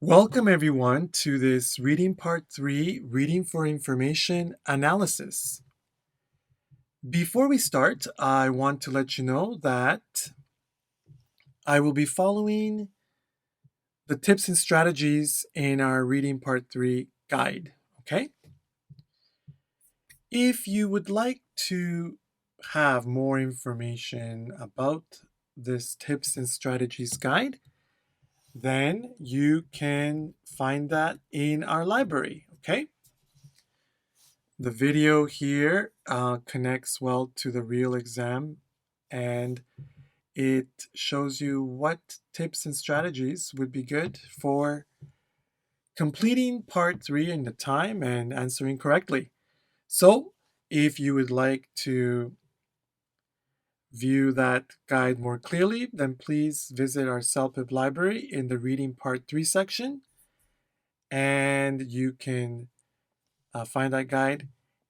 Welcome everyone to this reading part 3, Reading for Information Analysis. Before we start, I want to let you know that I will be following the tips and strategies in our Reading Part 3 guide, okay? If you would like to have more information about this tips and strategies guide, then you can find that in our library, okay? The video here connects well to the real exam, and it shows you what tips and strategies would be good for completing part 3 in the time and answering correctly. So if you would like to view that guide more clearly, then please visit our CELPIP library in the Reading Part 3 section, and you can find that guide,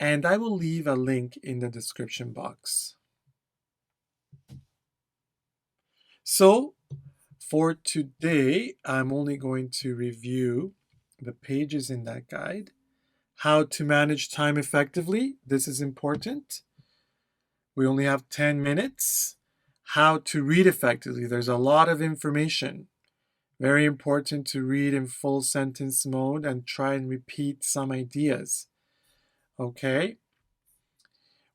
and I will leave a link in the description box. So for today, I'm only going to review the pages in that guide. How to manage time effectively. This is important. We only have 10 minutes. How to read effectively. There's a lot of information. Very important to read in full sentence mode and try and repeat some ideas. Okay.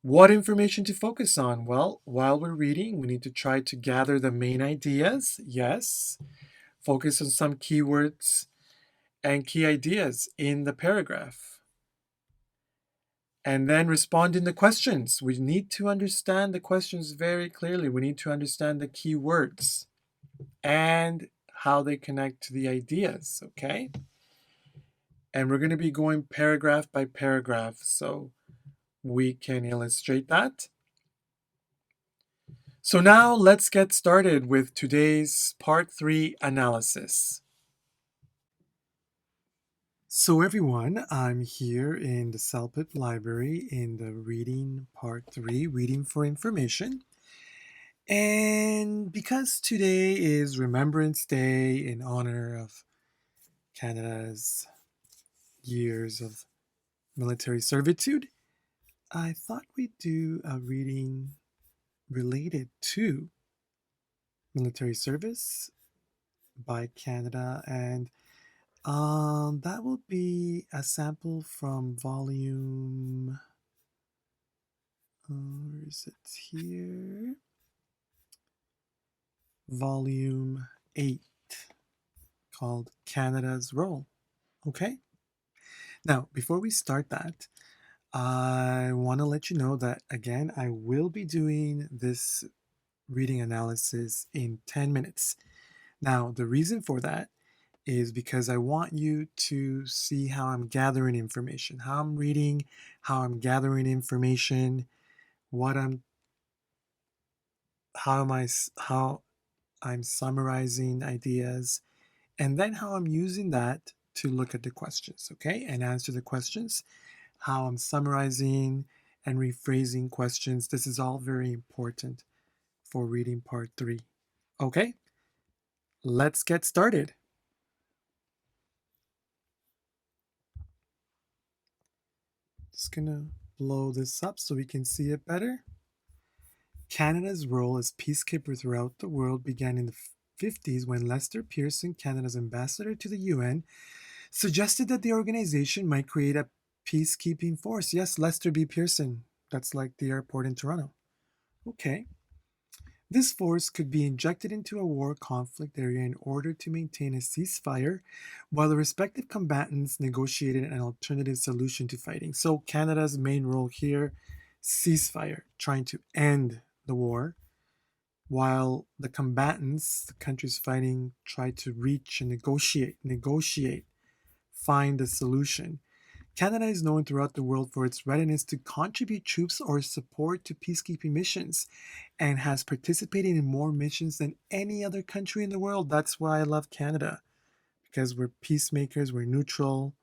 What information to focus on? Well, while we're reading, we need to try to gather the main ideas. Yes. Focus on some keywords and key ideas in the paragraph. And then respond in the questions. We need to understand the questions very clearly. We need to understand the key words and how they connect to the ideas, okay? And we're going to be going paragraph by paragraph so we can illustrate that. So now let's get started with today's part 3 analysis. So everyone, I'm here in the CELPIP library in the Reading Part 3, Reading for Information. And because today is Remembrance Day in honor of Canada's years of military servitude, I thought we'd do a reading related to military service by Canada, and that will be a sample from volume, where is it here? Volume 8, called Canada's Role. Okay? Now, before we start that, I want to let you know that, again, I will be doing this reading analysis in 10 minutes. Now, the reason for that is because I want you to see how I'm gathering information, how I'm reading, how I'm gathering information, how I'm summarizing ideas, and then how I'm using that to look at the questions, okay, and answer the questions, how I'm summarizing and rephrasing questions. This is all very important for reading part 3. Okay, let's get started. Just gonna blow this up so we can see it better. Canada's role as peacekeeper throughout the world began in the 50s when Lester Pearson, Canada's ambassador to the UN, suggested that the organization might create a peacekeeping force. Yes, Lester B. Pearson. That's like the airport in Toronto. Okay. This force could be injected into a war conflict area in order to maintain a ceasefire while the respective combatants negotiated an alternative solution to fighting. So Canada's main role here, ceasefire, trying to end the war, while the combatants, the countries fighting, try to reach and negotiate, find a solution. Canada is known throughout the world for its readiness to contribute troops or support to peacekeeping missions and has participated in more missions than any other country in the world. That's why I love Canada, because we're peacemakers, we're neutral.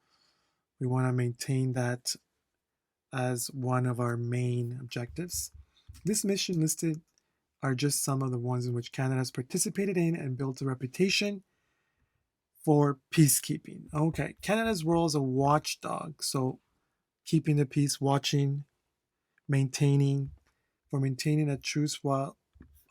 We want to maintain that as one of our main objectives. This mission listed are just some of the ones in which Canada has participated in and built a reputation for peacekeeping. Okay, Canada's role as a watchdog, so keeping the peace, watching, maintaining, for maintaining a truce while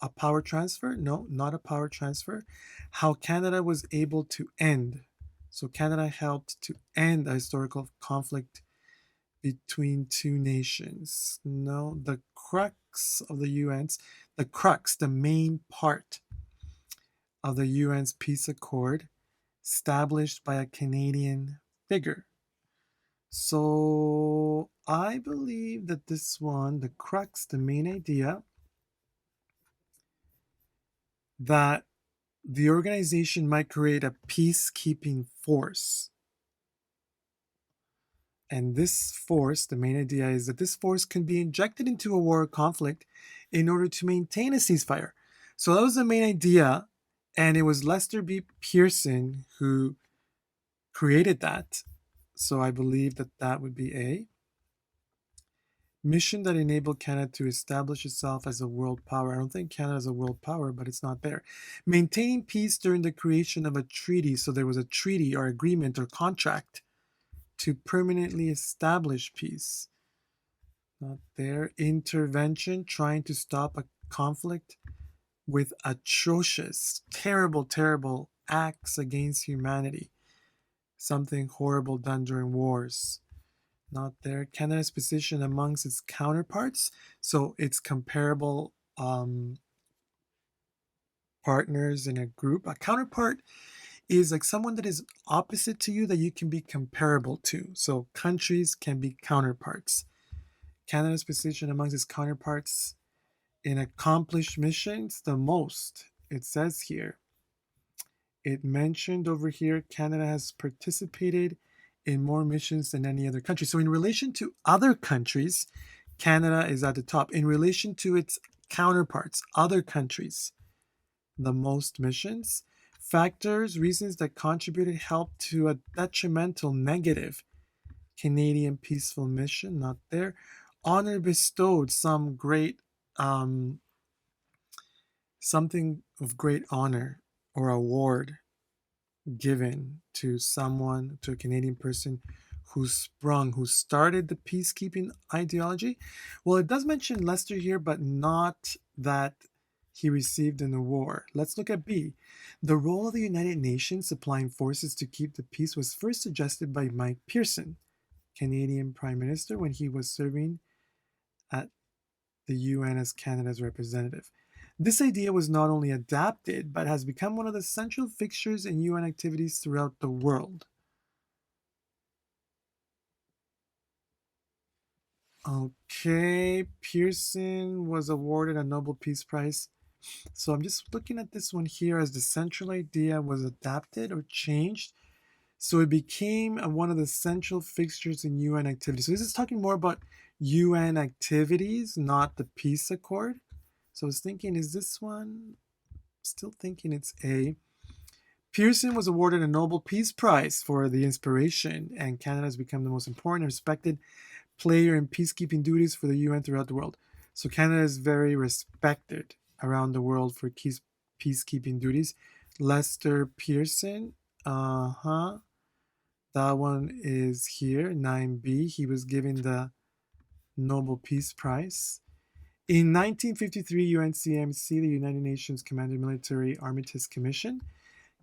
a power transfer? No, not a power transfer. How Canada was able to end. So Canada helped to end a historical conflict between two nations. No, the crux of the UN's, the crux, the main part of the UN's peace accord established by a Canadian figure. So I believe that this one, the crux, the main idea, that the organization might create a peacekeeping force. And this force, the main idea is that this force can be injected into a war or conflict in order to maintain a ceasefire. So that was the main idea. And it was Lester B. Pearson who created that. So I believe that that would be A. Mission that enabled Canada to establish itself as a world power. I don't think Canada is a world power, but it's not there. Maintaining peace during the creation of a treaty. So there was a treaty or agreement or contract to permanently establish peace. Not there. Intervention, trying to stop a conflict with atrocious, terrible, terrible acts against humanity. Something horrible done during wars. Not there. Canada's position amongst its counterparts, so its comparable partners in a group. A counterpart is like someone that is opposite to you that you can be comparable to. So countries can be counterparts. Canada's position amongst its counterparts in accomplished missions, the most. It says here. It mentioned over here, Canada has participated in more missions than any other country. So in relation to other countries, Canada is at the top. In relation to its counterparts, other countries, the most missions. Factors, reasons that contributed help to a detrimental, negative Canadian peaceful mission, not there. Honor bestowed, some great, something of great honor or award given to someone, to a Canadian person who started the peacekeeping ideology. Well, it does mention Lester here, but not that he received in the war. Let's look at B. The role of the United Nations supplying forces to keep the peace was first suggested by Mike Pearson, Canadian Prime Minister, when he was serving at the UN as Canada's representative. This idea was not only adapted, but has become one of the central fixtures in UN activities throughout the world. Okay, Pearson was awarded a Nobel Peace Prize. So I'm just looking at this one here as the central idea was adapted or changed. So it became one of the central fixtures in UN activities. So this is talking more about UN activities, not the peace accord. So I was thinking, is this one? Still thinking it's A. Pearson was awarded a Nobel Peace Prize for the inspiration, and Canada has become the most important and respected player in peacekeeping duties for the UN throughout the world. So Canada is very respected around the world for peacekeeping duties. Lester Pearson, that one is here, 9B. He was given the Nobel Peace Prize. In 1953, UNCMC, the United Nations Commanded Military Armistice Commission,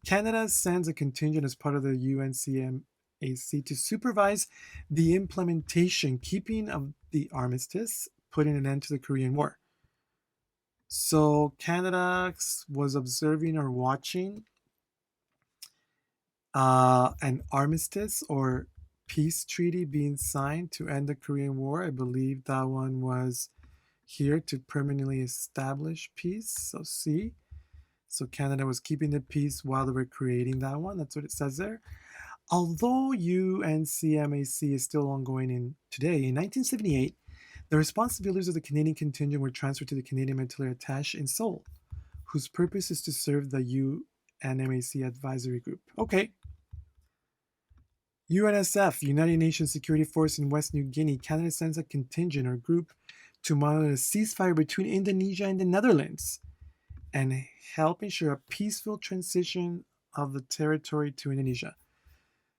Canada sends a contingent as part of the UNCMAC to supervise the implementation, keeping of the armistice, putting an end to the Korean War. So Canada was observing or watching an armistice or peace treaty being signed to end the Korean War. I believe that one was here to permanently establish peace. So C. So Canada was keeping the peace while they were creating that one. That's what it says there. Although UNCMAC is still ongoing today, in 1978, the responsibilities of the Canadian contingent were transferred to the Canadian Military Attaché in Seoul, whose purpose is to serve the UNMAC advisory group. Okay. UNSF, United Nations Security Force in West New Guinea, Canada sends a contingent or group to monitor a ceasefire between Indonesia and the Netherlands and help ensure a peaceful transition of the territory to Indonesia.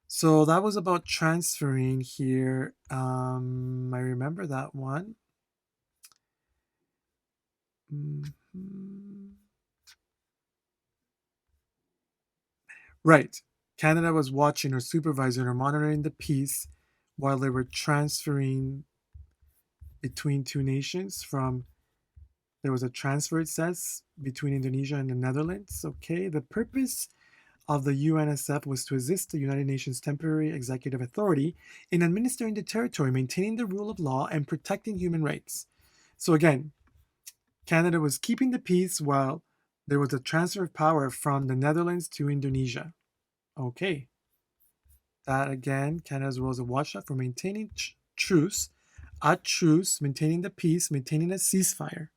So that was about transferring here. I remember that one. Mhm. Right. Canada was watching or supervising or monitoring the peace while they were transferring between two nations from there was a transfer, it says, between Indonesia and the Netherlands. Okay. The purpose of the UNSF was to assist the United Nations Temporary Executive Authority in administering the territory, maintaining the rule of law, and protecting human rights. So again, Canada was keeping the peace while there was a transfer of power from the Netherlands to Indonesia. Okay. That again, Canada's role as a watchdog for maintaining truce, maintaining the peace, maintaining a ceasefire.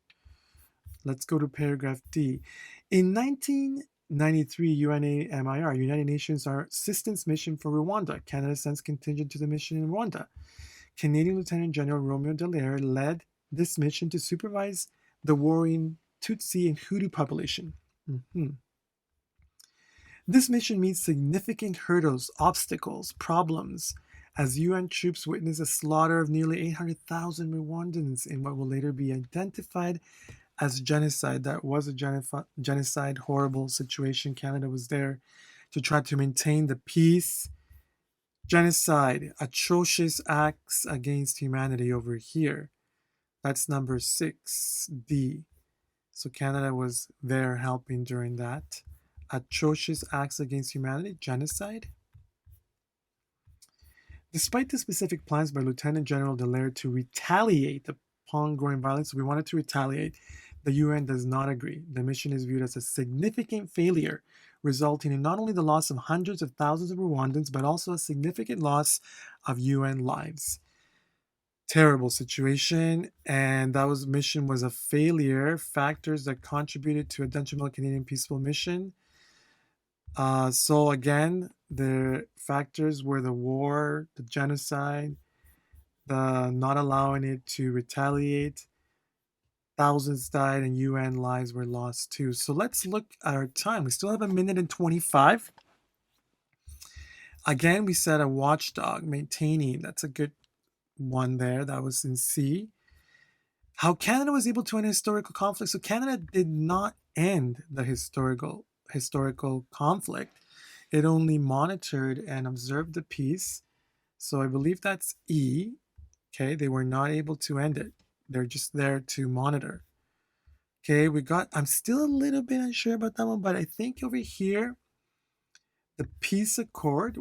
Let's go to paragraph D. In 1993, UNAMIR, United Nations Assistance Mission for Rwanda, Canada sends contingent to the mission in Rwanda. Canadian Lieutenant General Romeo Dallaire led this mission to supervise the warring Tutsi and Hutu population. This mission meets significant hurdles, obstacles, problems, as UN troops witness a slaughter of nearly 800,000 Rwandans in what will later be identified as genocide. That was a genocide, horrible situation. Canada was there to try to maintain the peace. Genocide, atrocious acts against humanity over here. That's number 6D. So Canada was there helping during that. Atrocious acts against humanity, genocide. Despite the specific plans by Lieutenant General Dallaire to retaliate upon growing violence, we wanted to retaliate. The UN does not agree. The mission is viewed as a significant failure, resulting in not only the loss of hundreds of thousands of Rwandans, but also a significant loss of UN lives. Terrible situation, and that mission was a failure. Factors that contributed to a detrimental Canadian peaceful mission. So again, the factors were the war, the genocide, the not allowing it to retaliate. Thousands died and UN lives were lost too. So let's look at our time. We still have 1 minute and 25. Again, we said a watchdog, maintaining. That's a good one there. That was in C. How Canada was able to end historical conflict. So Canada did not end the historical conflict. It only monitored and observed the peace. So I believe that's E. Okay, they were not able to end it. They're just there to monitor. Okay, I'm still a little bit unsure about that one, but I think over here, the peace accord,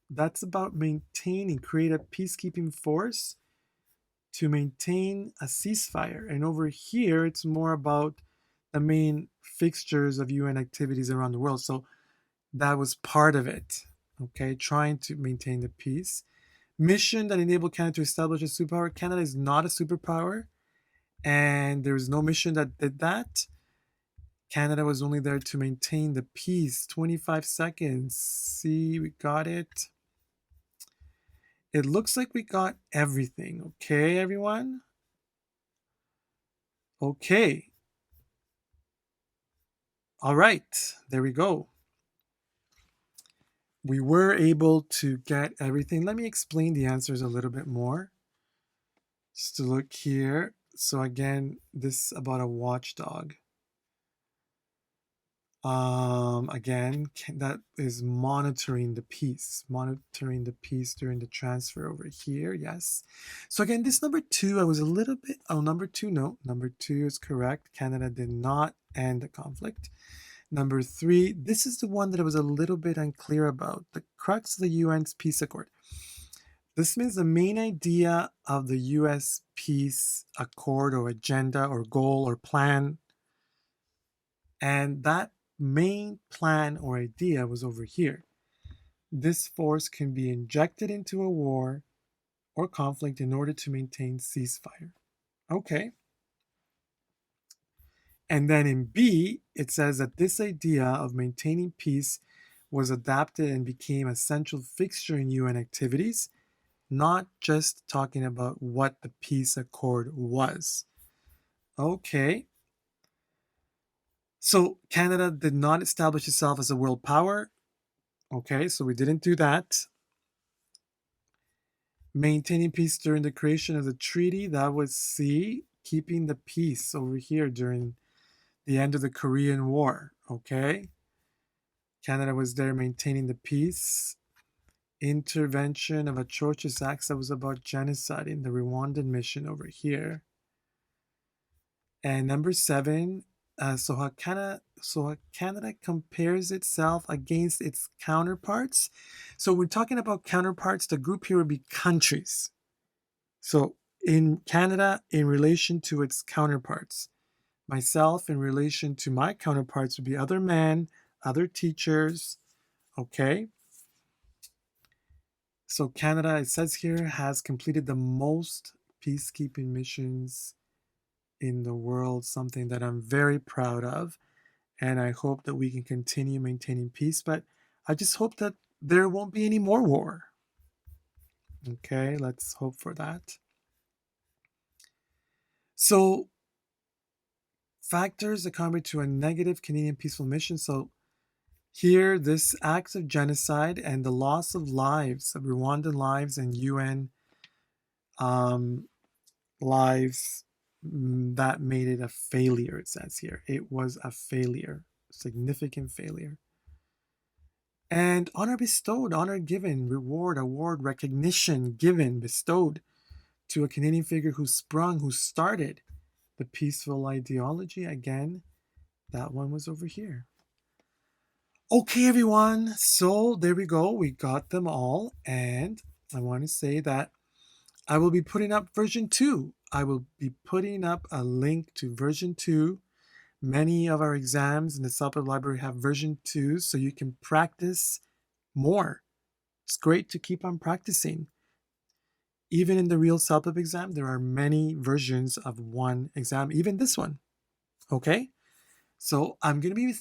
that's about create a peacekeeping force to maintain a ceasefire. And over here, it's more about the main fixtures of UN activities around the world. So that was part of it, okay, trying to maintain the peace. Mission that enabled Canada to establish a superpower. Canada is not a superpower, and there was no mission that did that. Canada was only there to maintain the peace. 25 seconds. See, we got it. It looks like we got everything. Okay, everyone? Okay. All right, there we go. We were able to get everything. Let me explain the answers a little bit more. Just to look here. So again, this is about a watchdog. Again, that is monitoring the peace during the transfer over here. Yes. So again, this number 2, I was a little bit, number 2, no, number 2 is correct. Canada did not end the conflict. Number 3, this is the one that I was a little bit unclear about, the crux of the UN's peace accord. This means the main idea of the US peace accord or agenda or goal or plan, and that main plan or idea was over here. This force can be injected into a war or conflict in order to maintain ceasefire. Okay. And then in B, it says that this idea of maintaining peace was adapted and became a central fixture in UN activities, not just talking about what the peace accord was. Okay. So Canada did not establish itself as a world power. Okay, so we didn't do that. Maintaining peace during the creation of the treaty, that was C. Keeping the peace over here during the end of the Korean War. Okay, Canada was there maintaining the peace. Intervention of atrocious acts, that was about genocide in the Rwandan mission over here. And number 7, how Canada compares itself against its counterparts. So we're talking about counterparts. The group here would be countries. So in Canada, in relation to its counterparts, myself in relation to my counterparts would be other men, other teachers. Okay. So Canada, it says here, has completed the most peacekeeping missions in the world, something that I'm very proud of. And I hope that we can continue maintaining peace, but I just hope that there won't be any more war. Okay, let's hope for that. So, factors that contribute to a negative Canadian peaceful mission. So, here, this act of genocide and the loss of lives, of Rwandan lives and UN lives, that made it a failure, it says here. It was a failure, significant failure. And honor bestowed, honor given, reward, award, recognition given, bestowed to a Canadian figure who started the peaceful ideology. Again, that one was over here. Okay, everyone. So there we go. We got them all. And I want to say that I will be putting up version 2. I will be putting up a link to version 2. Many of our exams in the CELPIP library have version 2, so you can practice more. It's great to keep on practicing. Even in the real CELPIP exam, there are many versions of one exam, even this one. Okay? So I'm going to be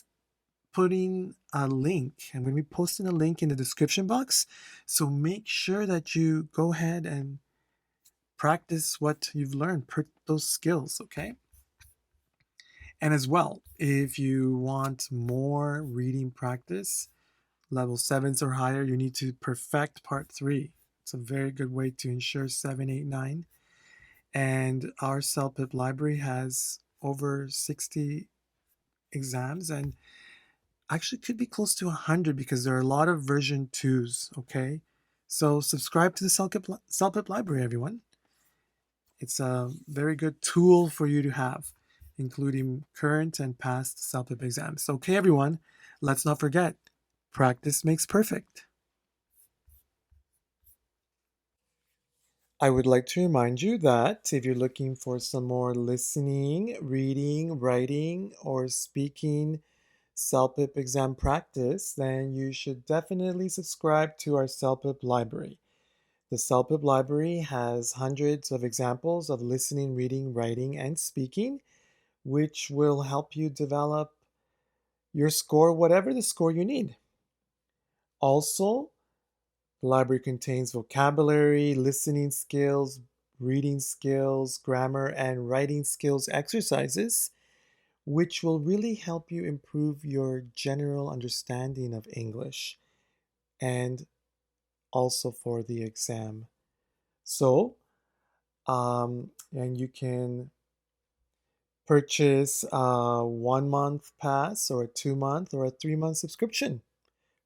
putting a link. I'm going to be posting a link in the description box. So make sure that you go ahead and practice what you've learned, put those skills, okay? And as well, if you want more reading practice, level 7s or higher, you need to perfect part 3. It's a very good way to ensure 7, 8, 9. And our CELPIP library has over 60 exams and actually could be close to 100 because there are a lot of version 2s, okay? So subscribe to the CELPIP library, everyone. It's a very good tool for you to have, including current and past CELPIP exams. Okay, everyone, let's not forget, practice makes perfect. I would like to remind you that if you're looking for some more listening, reading, writing, or speaking CELPIP exam practice, then you should definitely subscribe to our CELPIP library. The CELPIP library has hundreds of examples of listening, reading, writing, and speaking, which will help you develop your score, whatever the score you need. Also, the library contains vocabulary, listening skills, reading skills, grammar, and writing skills exercises, which will really help you improve your general understanding of English and also for the exam. So, and you can purchase a 1-month pass or a 2-month or a 3-month subscription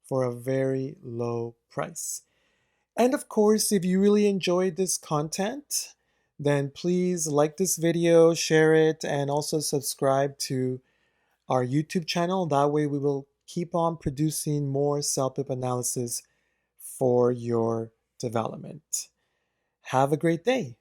for a very low price. And of course, if you really enjoyed this content, then please like this video, share it, and also subscribe to our YouTube channel. That way we will keep on producing more CELPIP analysis for your development. Have a great day.